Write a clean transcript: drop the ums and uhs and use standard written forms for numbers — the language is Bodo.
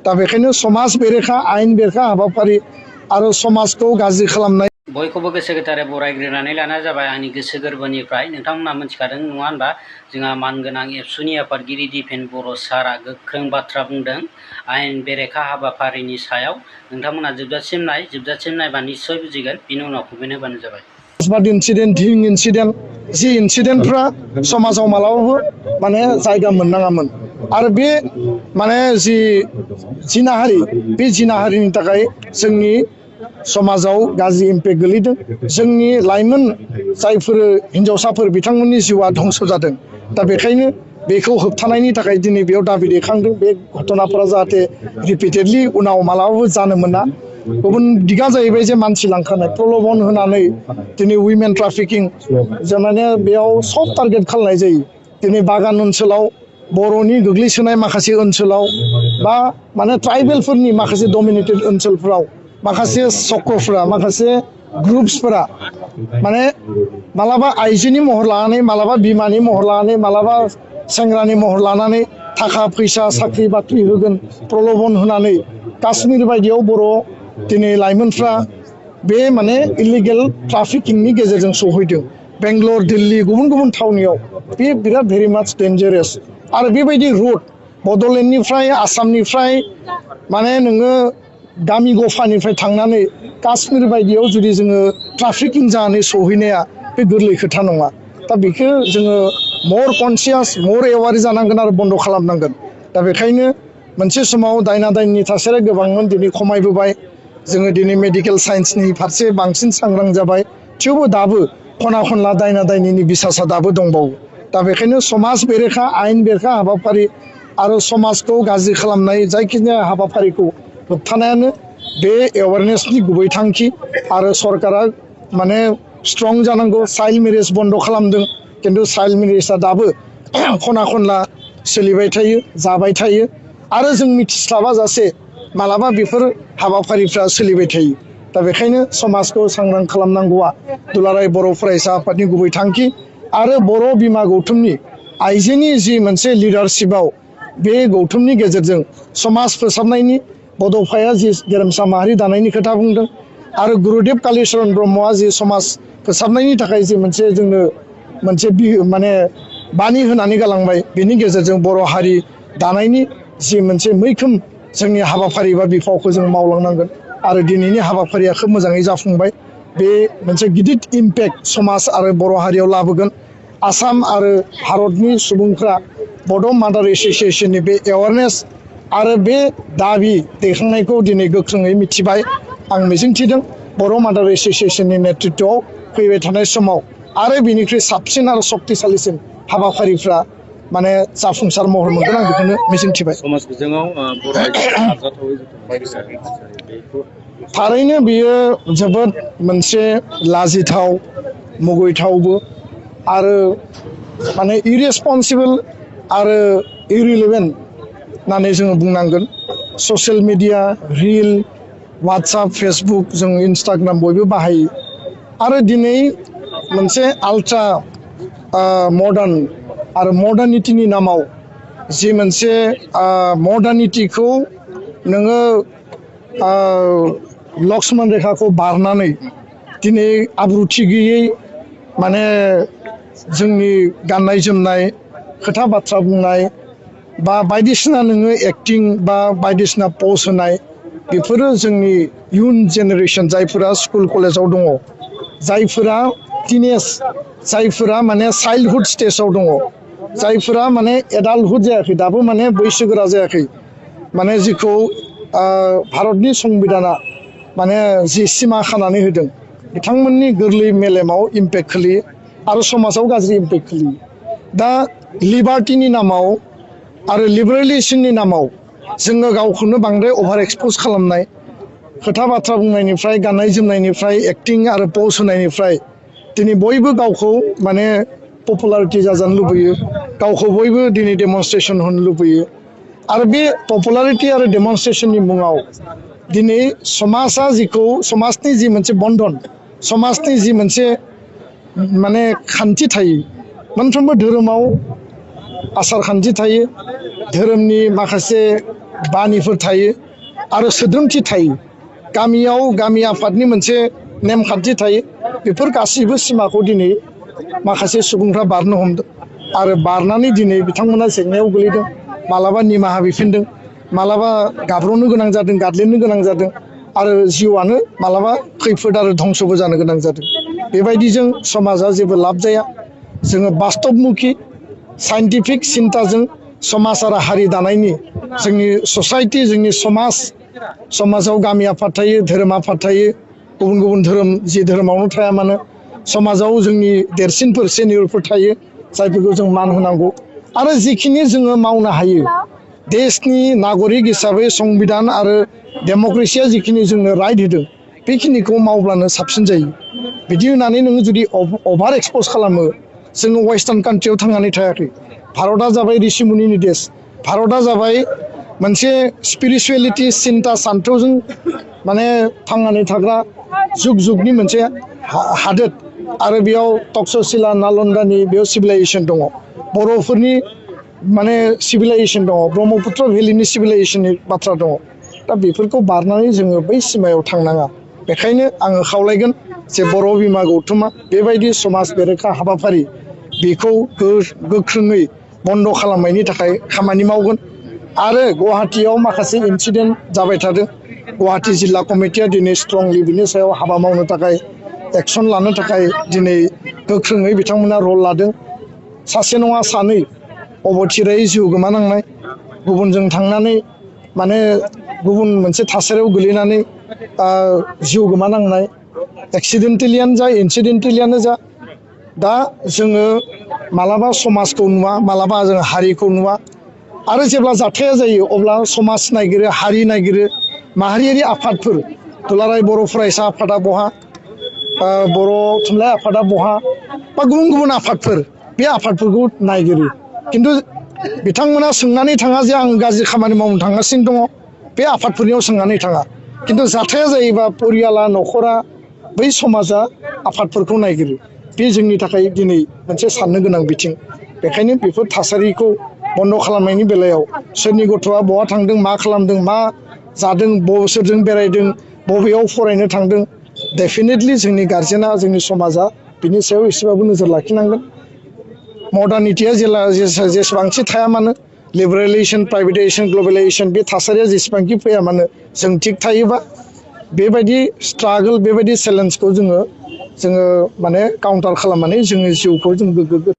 दा बेखायनो समाज बेरेखा आयेन बेरेखा हाबाफारि आरो समाजखौ गाज्रि खालामनाय बयखौबो गोसो गोथारै बरायग्रोनानै लानाय जाबाय आंनि गोसो गोरबोनिफ्राय। नोंथांमोना मिथिखादों नङा होनबा, जोंहा मानगोनां एबसुनि आफादगिरि दिपेन बर' सारआ गोख्रों बाथ्रा बुंदों आयेन बेरेखा हाबाफारिनि सायाव। नोंथांमोना जोबजासिम नायबा निस्सय बुजिगोन। बिनि उनाव कमेन्ट होबानो जाबाय। इन्सिडेन्ट धिं इन्सिडेन्ट जि इन्सिडेन्टफ्रा समाजाव मालाबाबो माने जायगा मोननाङामोन आरो बे माने जि जिनाहारि बे जिनाहारिनि थाखाय जोंनि समाजाव गाज्रि इम्पेक्ट गोलैदों। जोंनि लाइमोन जायफोर हिन्जावसाफोर बिथांमोननि जिउआ धंस जादों। दा बेखायनो बेखौ होबथानायनि थाखाय दिनै बेयाव दाबि दैखांदों बे घटनाफोरा जाहाथे रिपिटेडलि उनाव मालाबाबो जानो मोना। गुबुन दिगा जाहैबाय जे मानसि लांखानाय प्रलोभन होनानै दिनै उइमेन ट्राफिकिं माने बेयाव सब टारगेट खालामनाय जायो। दिनै बागान ओनसोलाव बर'नि गोग्लैसोनाय माखासे ओनसोलाव बा माने ट्राइबेलफोरनि माखासे डमिनेटेड ओनसोलफ्राव माखासे चक्रफोरा माखासे ग्रुप्सफोरा माने मालाबा आइजोनि महर लानानै मालाबा बिमानि महर लानानै मालाबा सेंग्रानि महर लानानै थाखा फैसा साख्रि बाख्रि होगोन प्रलोभन होनानै काश्मीर बायदियाव बर' दिनै लाइमोनफ्रा बे माने इलिगेल ट्राफिकिंनि गेजेरजों सौहैदों। बेंगलर दिल्ली गुबुन गुबुन थावनियाव बे बिराद भेरि माच डेन्जारास। आरो बेबायदि रुट बड'लेण्डनिफ्राय आसामनिफ्राय माने नोङो गामि गफानिफ्राय थांनानै काश्मीर बायदियाव जुदि जोङो ट्राफिकिं जानानै सौहैनाया बे गोरलै खोथा नङा। दा बेखौ जोङो मर कनसियास मर एवार जानांगोन आरो बन्द खालामनांगोन। दा बेखायनो मोनसे समाव दायना दायनिनि थासारिया गोबांमोन, दिनै खमायबोबाय। जोङो दिनै मेडिकेल साइन्सनि फारसे बांसिन सांग्रां जाबाय। थेवबो दाबो खना खनला दायना दायनिनि बिसासा दाबो दंबावो। दा बेखायनो समाज बेरेखा आयेन बेरेखा हाबाफारि आरो समाजखौ गाज्रि खालामनाय जायखिजाया हाबाफारिखौ होबथानायानो बे एवारनेसनि गुबै थांखि। आरो सरकारा माने स्ट्रं जानांगौ। चाइल्ड मेरेज बन्द खालामदों, खिन्थु चाइल्ड मेरेजआ दाबो खना खनला सोलिबाय थायो, जाबाय थायो आरो जों मिथिस्लाबा जासे मालाबा बेफोर हाबाफारिफ्रा सोलिबाय थायो। दा बेखायनो समाजखौ सांग्रां खालामनांगौआ दुलाराय बर' फरायसा आफादनि गुबै थांखि। आरो बर' बिमा गौथुमनि आइजोनि जि मोनसे लिडारशिपआव बे गौथुमनि गेजेरजों समाज फोसाबनायनि बड'फाया जि गेरेमसा माहारि दानायनि खोथा बुंदों आरो गुरुदेब कालिचरन ब्रह्मआ जि समाज फोसाबनायनि थाखाय जि मोनसे जोंनो मोनसे माने बानि होनानै गालांबाय, बेनि गेजेरजों बर' हारि दानायनि जि मोनसे मैखोम जोंनि हाबाफारि बा बिफावखौ जों मावलांनांगोन। आरो दिनैनि हाबाफारिया खोब मोजाङै जाफुंबाय। बे मोनसे गिदिर इम्पेक्ट समाज आरो बर' हारियाव लाबोगोन। आसाम आरो भारतनि सुबुंफ्रा बड' मादार एस'सियेसननि बे एवारनेस आरो बे दाबि दैखांनायखौ दिनै गोख्रोङै मिथिबाय। आं मिजिंथिदों बर' मादार एस'सियेसननि नेतृत्वआव फैबाय थानाय समाव आरो बिनिख्रुइ साबसिन आरो शक्तिशालिसिन हाबाफारिफ्रा माने जाफुंसार महर मोनगोन, आं बेखौनो मिजिंथिबाय। समाज बिजोङाव बर' आइजोफोरा आरजाथावै थारैनो बियो जोबोद मोनसे लाजिथाव मुगैथावबो आरो माने इरेसपन्सिबोल आरो इरिलेभेन्ट होननानै जोङो बुंनांगोन। Social media reel WhatsApp Facebook जों इन्स्टाग्राम बयबो बाहायो आरो दिनै मोनसे आल्ट्रा मडार्न आरो मडार्निटिनि नामाव जि मोनसे मडार्निटिखौ नोङो लक्ष्मन रेखाखौ बारनानै दिनै आब्रुथि गैयै माने जोंनि गाननाय जोमनाय खोथा बाथ्रा बुंनाय बा बायदिसिना नोङो एक्टिं बा बायदिसिना पस्ट होनाय, बेफोरो जोंनि इयुन जेनेरेसन जायफोरा स्कुल कलेजाव दङ, जायफोरा टिनेज, जायफोरा माने चाइल्डहुड स्टेजाव दङ, जायफोरा माने एडाल्टहुड जायाखै दाबो माने बैसोगोरा जायाखै, माने जिखौ भारतनि संबिधाना माने जि सिमा खानानै होदों, बिथांमोननि गोरलै मेलेमाव इम्पेक्ट खोलैयो आरो समाजाव गाज्रि इम्पेक्ट खोलैयो। दा लिबार्टिनि नामाव आरो लिबारेलिजमनि नामाव जोङो गावखौनो बांद्राय अभार एक्सपज खालामनाय, खोथा बाथ्रा बुंनायनिफ्राय गाननाय जोमनायनिफ्राय एक्टिं आरो पस्ट होनायनिफ्राय दिनै बयबो गावखौ माने पपुलारिटि जाजानो लुबैयो, गावखौ बयबो दिनै डेमनस्ट्रेसन होनो लुबैयो आरो बे पपुलारिटि आरो डेमनस्ट्रेसननि मुङाव दिनै समाजा जिखौ समाजनि जि मोनसे बन्धन, समाजनि जि मोनसे माने खान्थि थायो, मोनफ्रोमबो धोरोमाव आसार खान्थि थायो, धोरोमनि माखासे बानिफोर थायो आरो सोद्रोमथि थायो गामियाव गामि आफादनि मोनसे नेमखान्थि थायो बेफोर गासैबो सिमाखौ दिनै माखासे सुबुंफ्रा बारनो हमदों आरो बारनानै दिनै बिथांमोना जेंनायाव गोलैदों मालाबा निमाहा बिफिनदों मालाबा गाब्र'नो गोनां जादों गादलिननो गोनां जादों आरो जिउआनो मालाबा खैफोद आरो धंसबो जानो गोनां जादों बेबायदिजों समाजा जेबो लाब जाया जोङो बास्तबमुखि साइन्टिफिक सिन्ताजों समाज आरो हारि दानायनि जोंनि ससाइटि जोंनि समाजाव गामि आफाद थायो धोरोम आफाद थायो गुबुन गुबुन धोरोम जि धोरोमावनो थाया मानो समाजाव जोंनि देरसिनफोर सेनियरफोर थायो जायफोरखौ जों मान होनांगौ आरो जिखिनि जोङो मावनो हायो देशनि नागरिक हिसाबै संबिधान आरो डेम'क्रेसिया जिखिनि जोंनो राइट होदों बेखिनिखौ मावब्लानो साबसिन जायो बिदि होननानै नोङो जुदि अभार एक्सप'ज खालामो जोङो वेस्टार्न कान्ट्रियाव थांनानै थायाखै भारतआ जाबाय ऋषिमुनिनि देश भारतआ जाबाय मोनसे स्पिरिचुवेलिटि सिन्ता सान्थौजों माने थांनानै थाग्रा जुग जुगनि मोनसे हादोर आरो बेयाव तक्षशिला नालन्दानि बेयाव सिभिलाइजेसन दङ बर'फोरनि माने सिभिलाइजेसन दङ ब्रह्मपुत्र भेलिनि सिभिलाइजेसननि बाथ्रा दङ दा बेफोरखौ बारनानै जोङो बै सिमायाव थांनाङा बेखायनो आङो खावलायगोन जे बर' बिमा गौतुमा बेबायदि समाज बेरेखा हाबाफारि बेखौ गोख्रोङै बन्द' खालामनायनि थाखाय खामानि मावगोन आरो गुवाहाटीयाव माखासे इनसिडेन्ट जाबाय थादों गुवाहाटी जिल्ला कमिटिया दिनै स्ट्रंलि बिनि सायाव हाबा मावनो थाखाय एक्सन लानो थाखाय दिनै गोख्रोङै बिथांमोना रल लादों सासे नङा सानै अबथिरायै जिउ गोमानांनाय गुबुनजों थांनानै माने गुबुन मोनसे थासारियाव गोलैनानै जिउ गोमानांनाय एक्सिडेन्टेलियानो जा इनसिडेन्टेलियानो जा दा जोङो मालाबा समाजखौ नुवा मालाबा जों हारिखौ नुवा आरो जेब्ला जाथाया जायो अब्ला समाज नायगिरो हारि नायगिरो माहारियारि आफादफोर दुलाराय बर' फरायसा आफादा बहा बर' थुनलाइ आफादा बहा बा गुबुन गुबुन आफादफोर बे आफादफोरखौ नायगिरो खिन्थु बिथांमोना सोंनानै थाङा जे आं गाज्रि खामानि मावनो थांगासिनो दङ बे आफादफोरनियाव सोंनानै थाङा खिन्थु जाथाया जायोबा परियाला न'खरा बै समाजा आफादफोरखौ नायगिरो बे जोंनि थाखाय दिनै मोनसे साननो गोनां बिथिं बेखायनो बेफोर थासारिखौ बन्द' खालामनायनि बेलायाव सोरनि गथ'आ बहा थांदों मा खालामदों मा जादों सोरजों बेरायदों बबेयाव फरायनो थांदों डेफिनेटलि जोंनि गार्जेना जोंनि समाजा बिनि सायाव एसेबाबो नोजोर लाखिनांगोन मडार्निटिया जेसेबांखि थाया मानो लिबारेलाइजेसन प्राइभेटाइजेसन ग्लबेलाइजेसन बे थासारिया जेसेबांखि फैया मानो जों थिग थायोबा बेबायदि स्ट्रागल बेबायदि चेलेन्जखौ जोङो माने काउन्टार खालामनानै जोङो जिउखौ जों गोग्गो